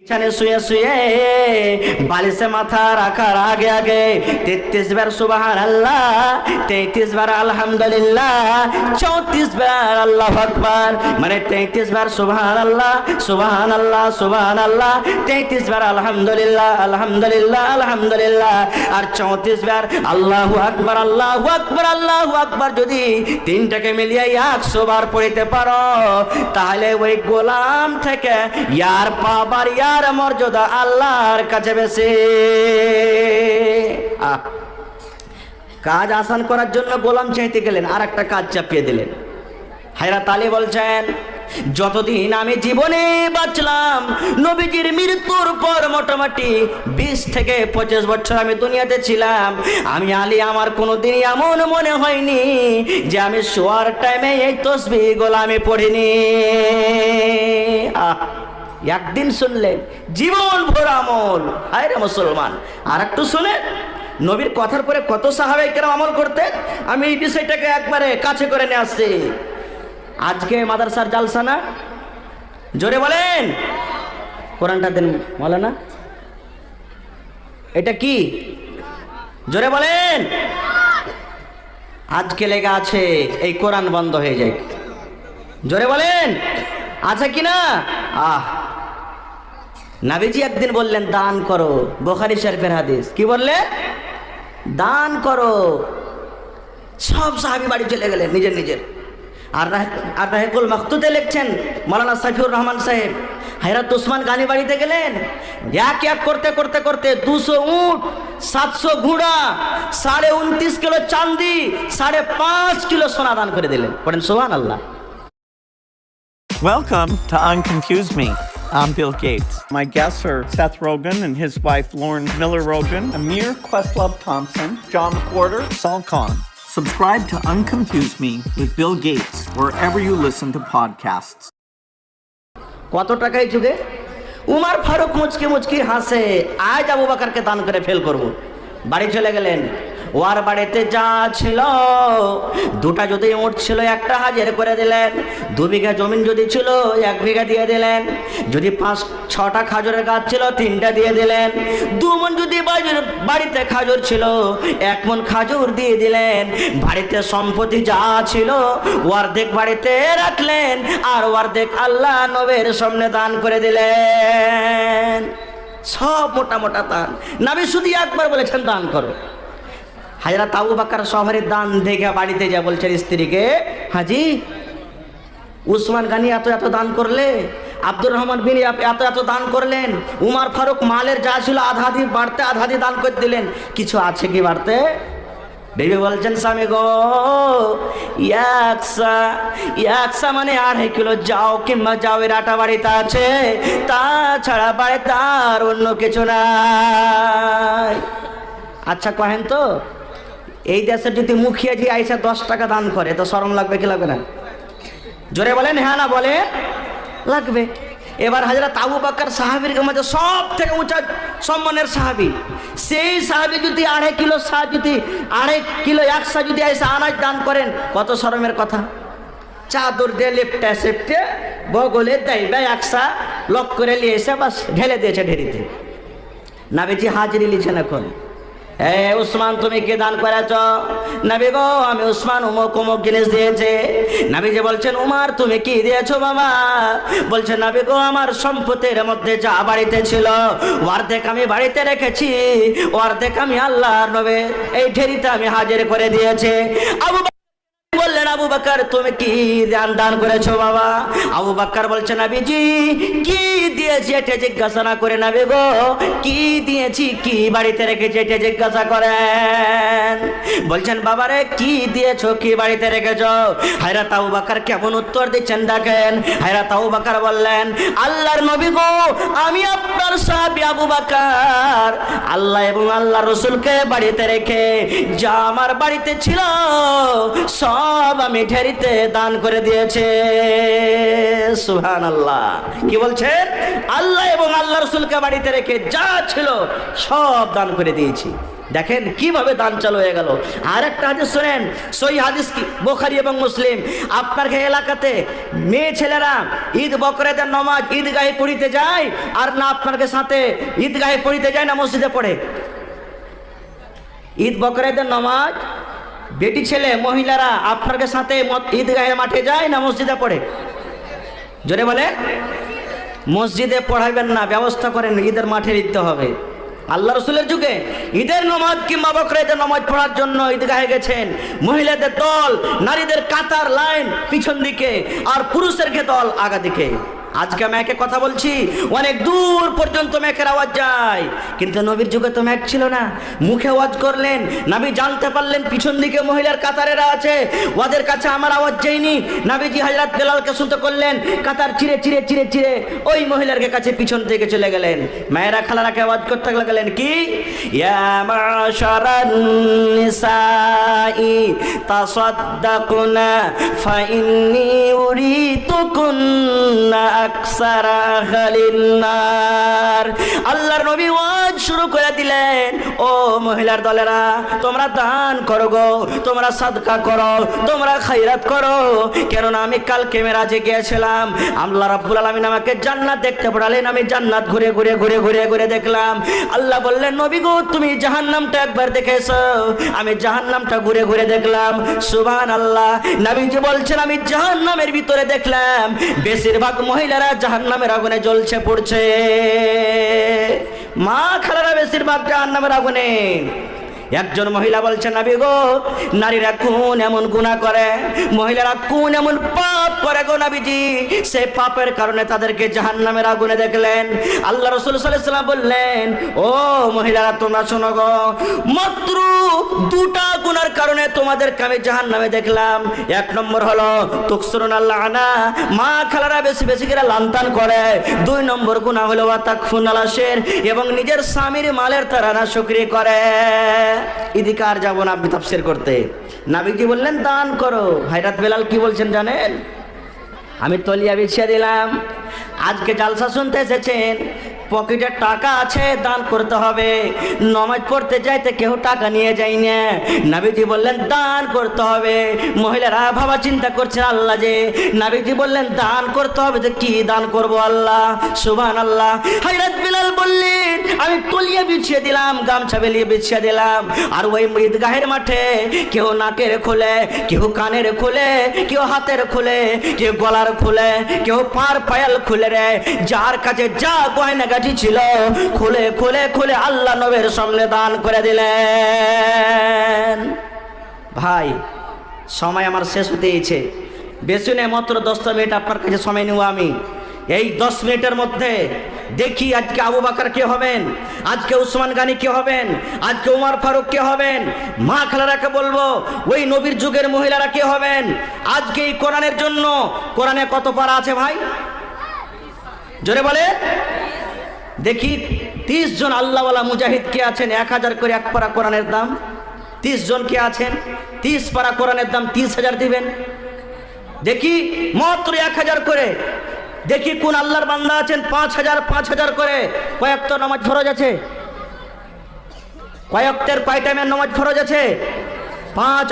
বিছানে শুয়ে শুয়ে বালিশে মাথা রাখার আগে আগে 33 বার সুবহানাল্লাহ, 33 বার আলহামদুলিল্লাহ, 34 বার আল্লাহু আকবার, মানে 33 বার সুবহানাল্লাহ সুবহানাল্লাহ সুবহানাল্লাহ, 33 বার আলহামদুলিল্লাহ আলহামদুলিল্লাহ আলহামদুলিল্লাহ, আর 34 বার আল্লাহু আকবার আল্লাহু আকবার আল্লাহু আকবার। যদি তিনটাকে মিলিয়ে 100 বার পড়তে পারো তাহলে ওই গোলাম থেকে ইয়ার পাবার আর মর্যাদা আল্লাহর কাছে বেশি। কাজ আসান করার জন্য গোলাম চাইতে গেলেন, আর একটা কাজ চাপিয়ে দিলেন। হায়রাত আলী বলছেন, যতদিন আমি জীবনে বাঁচলাম, নবীজির মৃত্যুর পর মোটামুটি 20 থেকে 25 বছর আমি দুনিয়াতে ছিলাম, আমি আলী আমার কোনোদিন এমন মনে হয়নি যে আমি শোয়ার টাইমে এই তসবিহ গুলো আমি পড়িনি। একদিন শুনলেন, জীবন ভর আমল। হায় রে মুসলমান, আর একটু শুনে নবীর কথার পরে কত সাহাবায়ে কেরাম আমল করতেন। আমি এই বিষয়টাকে একবারে কাছে করে নিয়ে আসছি। আজকে মাদ্রাসার জালসা না, জোরে বলেন, কোরআনটা দেন মাওলানা, এটা কি জোরে বলেন। আজকে লেগে আছে এই কোরআন বন্ধ হয়ে যায়, জোরে বলেন, আছে কি না? নবীজি একদিন বললেন দান করো, বুখারী শরীফের হাদিস। কি বললেন? দান করো। সব সাহাবী বাড়ি চলে গেলেন নিজের নিজের। আর রাহিকুল মাকতুতে লিখছেন মাওলানা সাইফুর রহমান সাহেব, হযরত ওসমান গানি বাড়িতে গেলেন, এক এক করতে করতে করতে 200 উট, 700 ঘোড়া, 29.5 কিলো চাঁদি, 5.5 কিলো সোনা দান করে দিলেন। পড়েন সুবহানাল্লাহ। Welcome to Unconfuse Me. I'm Bill Gates. My guests are Seth Rogen and his wife Lauren Miller Rogen, Amir Questlove Thompson, John McWhorter, Saul Khan. Subscribe to Unconfuse Me with Bill Gates wherever you listen to podcasts. কত টাকায় যুগে উমর ফারুক মুচকি মুচকি হাসে, আজ আবু বকরকে দান করে ফেল করব। বাড়ি চলে গেলেন। ওর বাড়িতে যা ছিল, 2টা যদি উট ছিল 1টা হাজির করে দিলেন, 2 বিঘা জমিন যদি ছিল 1 বিঘা দিয়ে দিলেন, যদি 5-6টা খাজুরের গাছ ছিল 3টা দিয়ে দিলেন, 2 মণ যদি বাড়িতে খাজুর ছিল 1 মণ খাজুর দিয়ে দিলেন। বাড়িতে সম্পত্তি যা ছিল অর্ধেক বাড়িতে রাখলেন, আর অর্ধেক আল্লাহ নবীর সামনে দান করে দিলেন। সব মোটা মোটা দান। নবী শুধু একবার বলেছেন দান করো। হযরত আবু বকর সবার দান দেখে বাড়িতে যা বলছেন স্ত্রীকে, হাজি উসমান গানি এত এত দান করলে, আব্দুর রহমান বিন এত এত দান করলেন, উমর ফারুক মালের যা ছিল আধা আধি বাড়তে আধা আধি দান করে দিলেন, কিছু আছে কি বাড়তে? বিবি বলছেন, স্বামী গো, একসা মানে 2.5 কিলো যাও কিংবা যাওয়ের আটা বাড়িতে আছে, তাছাড়া বাড়িতে আর অন্য কিছু নাই। আচ্ছা কহেন তো, এই দেশের যদি মুখিয়া জি আইসা 10 টাকা দান করে তো শরম লাগবে কি লাগবে না? জোরে বলেন হ্যাঁ না বলে লাগবে। এবার হযরত আবু বকর সাহাবীর মধ্যে সব থেকে উঁচা সম্মানের সাহাবী, সেই সাহাবী যদি 2.5 কিলো যদি 2.5 কিলো 100 যদি আইসা আনাজ দান করেন, কত শরমের কথা। চাদর দিয়ে লেপটে সেপটে বগলে দেয় 100 লক করে নিয়ে এসে বাস ঢেলে দিয়েছে ঢেরিতে। নবীজি হাজিরি লিখছেন এখন, এ উসমান তুমি কে দান করেছ? নবী গো, আমি উসমান অমুক অমুক জিনিস দিয়েছে। নবীজি বলছেন, উমর তুমি কি দিয়েছো বাবা? বলছে, নবী গো, আমার সম্পত্তির মধ্যে যা বাড়িতে ছিল অর্ধেক আমি বাড়িতে রেখেছি, অর্ধেক আমি আল্লাহর নবীর এই ঢেরিতে আমি হাজির করে দিয়েছি। আবু বললেন, আবু বকর তুমি কি দান করেছো বাবা? আবু বকর বলছেন, নবীজি কি দিয়েছি এটা জিজ্ঞাসা না করে, নবী গো কি দিয়েছি, কি বাড়িতে রেখেছি এটা জিজ্ঞাসা করেন। বলছেন, বাবারে কি দিয়েছো, কি বাড়িতে রেখেছো? হযরত আবু বকর কেমন উত্তর দিচ্ছেন দেখেন। হযরত আবু বকর বললেন, আল্লাহর নবী গো, আমি আপনার সাহাবী আবু বকর আল্লাহ এবং আল্লাহর রাসূলকে বাড়িতে রেখে যা আমার বাড়িতে ছিল সব আমি ঢেরিতে দান করে দিয়েছে। সুবহানাল্লাহ। কি বলছেন? আল্লাহ এবং আল্লাহ রাসূলকে বাড়িতে রেখে যা ছিল সব দান করে দিয়েছি। দেখেন কিভাবে দান চালু হয়ে গেল। আর একটা হাদিস শোনেন, সহিহ হাদিস কি বুখারী এবং মুসলিম। আপনার এলাকাতে মেয়ে ছেলেরা ঈদ বকরিদের নামাজ ঈদগাহে পড়িতে যায়, আর না আপনার সাথে ঈদগাহে পড়িতে যায় না মসজিদে পড়ে? ঈদ বকরিদের নামাজ বেটি ছেলে মহিলারা আপনার সাথে ঈদগাহের মাঠে যায় না মসজিদে পড়ে? জোরে বলে। মসজিদে পড়াবেন না, ব্যবস্থা করেন ঈদের মাঠে দিতে হবে। আল্লাহ রসুলের যুগে ঈদের নামাজ কিংবা বকরিদের নামাজ পড়ার জন্য ঈদগাহে গেছেন মহিলাদের দল, নারীদের কাতার লাইন পিছন দিকে, আর পুরুষের দল আগা দিকে। আজকে মেয়েকে কথা বলছি, অনেক দূর পর্যন্ত মেয়েকের আওয়াজ যায়, কিন্তু নবীর যুগে তো মেঘ ছিল না। মুখে আওয়াজ করলেন, নবী জানতে পারলেন পিছন দিকে মহিলার কাতারেরা আছে, ওদের কাছে আমার আওয়াজ যায়নি। নবীজি হযরত বেলালকে শুনতে করলেন, কাতার চিরে চিরে চিরে চিরে ওই মহিলার কাছে পিছন থেকে চলে গেলেন। মায়েরা খালারাকে আওয়াজ করতে লাগলেন, কি ইয়া মাশারান নিসাই তাসাদ্দাকুনা ফাইন্নী উরিতুকুন্না আকসারা আহলিন নার। আল্লাহর নবী ওয়াজ শুরু করে দিলেন, ও মহিলার দলেরা, তোমরা দান করো গো, তোমরা সাদকা করো, তোমরা খায়রাত করো। কেননা আমি কালকে মেরাজে গিয়েছিলাম, আল্লাহ রাব্বুল আলামিন আমাকে জান্নাত দেখতে পাঠালেন, আমি জান্নাত ঘুরে ঘুরে ঘুরে ঘুরে ঘুরে দেখলাম। আল্লাহ বললেন, নবী গো তুমি জাহান্নামটা একবার দেখেছো? আমি জাহান্নামটা ঘুরে ঘুরে দেখলাম। সুবহানাল্লাহ। নবীজি বলছেন, আমি জাহান্নামের ভিতরে দেখলাম বেশিরভাগ মহিলারা জাহান্নামের আগুনে জ্বলছে পড়ছে। মা খালারা বেশিরভাগ জাহান্নামের আগুনে। একজন মহিলা বলছেন, নবী গো নারীরা কোন এমন গুনাহ করে, মহিলারা কোন এমন পাপ করে গো নবীজি, সেই পাপের কারণে তাদেরকে জাহান্নামের আগুনে দেখলেন। আল্লাহ রাসূল সাল্লাল্লাহু আলাইহি ওয়াসাল্লাম বললেন, ও মহিলারা তোমরা শোনো গো, মাত্র দুটা গুনার কারণে তোমাদেরকে আমি জাহান্নামে দেখলাম। এক নম্বর হলো তুকসিরুনাল লানা, মা খালারা বেশি বেশি করে লান্তান করে। দুই নম্বর গুনাহ হলো ওয়াতাকফুনাল আশির, এবং নিজের স্বামীর মালের তারা নাশকরি করে। এদিকে আর যাবো না আপনি তাফসীর করতে। নবীজি বললেন দান করো। হযরত বেলাল কি বলছেন জানেন? আমি তলিয়া বিছিয়ে দিলাম। আজকে জালসা শুনতে এসেছেন, পকেটে টাকা আছে, দান করতে হবে। নামাজ পড়তে যাইতে কেউ টাকা নিয়ে যায় না, নবীজি বললেন দান করতে হবে। মহিলারা ভাবা চিন্তা করছেন, আল্লাহ যে নবীজি বললেন দান করতে হবে, তো কি দান করব আল্লাহ? সুবহানাল্লাহ। হযরত বেলাল বললেন, আমি তলিয়া বিছিয়ে দিলাম, গামছা বেলিয়ে বিছিয়ে দিলাম, আর ওই ঈদগাহের মাঠে কেউ নাকের খোলে, কেউ কানের খোলে, কেউ হাতের খোলে, কেউ গলার খোলে, কেউ পার পায়াল খুলে রে, যার কাছে যা গয়না গাটি ছিল খুলে খুলে খুলে আল্লাহ নবীর সামনে দান করে দিলেন। ভাই সময় আমার শেষ হতেইছে, বেশি নেই, মাত্র 10 মিনিট আপনার কাছে সময় নেব আমি। এই 10 মিনিটের মধ্যে দেখি আজকে আবু বকর কে হবেন, আজকে উসমান গনি কে হবেন, আজকে উমর ফারুক কে হবেন। মা খালারাকে বলবো ওই নবীর যুগের মহিলারা কে হবেন। আজকে এই কোরআনের জন্য, কোরআনে কত পারা আছে ভাই? জোরে বলে দেখি। 30 জন আল্লাহওয়ালা মুজাহিদ কে আছেন? 1000 করে এক পারা কোরআনের দাম। 30 জন কে আছেন? 30 পারা কোরআনের দাম 30,000 দিবেন। দেখি মাত্র 1000 করে। দেখি কোন আল্লাহর বান্দা আছেন 5000 করে। কয়েকটা নামাজ ফরজ আছে, কয়েকটার পাই টাইমের নামাজ ফরজ আছে, 5